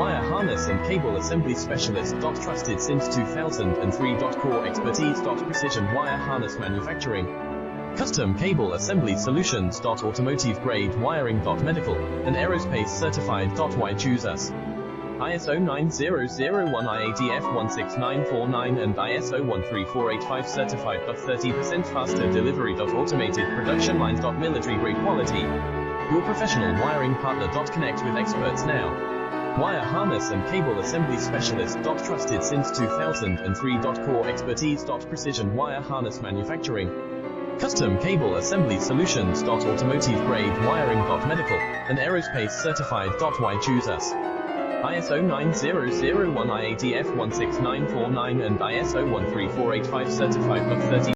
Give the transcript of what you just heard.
Wire harness and cable assembly specialist. Trusted since 2003. Core expertise. Precision wire harness manufacturing. Custom cable assembly solutions. Automotive grade wiring. Medical and aerospace certified. Why choose us? ISO 9001 IATF 16949 and ISO 13485 certified. 30% faster delivery. Automated production lines. Military grade quality. Your professional wiring partner. Connect with experts now. Wire harness and cable assembly specialist. Trusted since 2003. Core expertise. Precision wire harness manufacturing. Custom cable assembly solutions. Automotive grade wiring. Medical and aerospace certified. Why choose us? ISO 9001 IATF 16949 and ISO 13485 certified. 30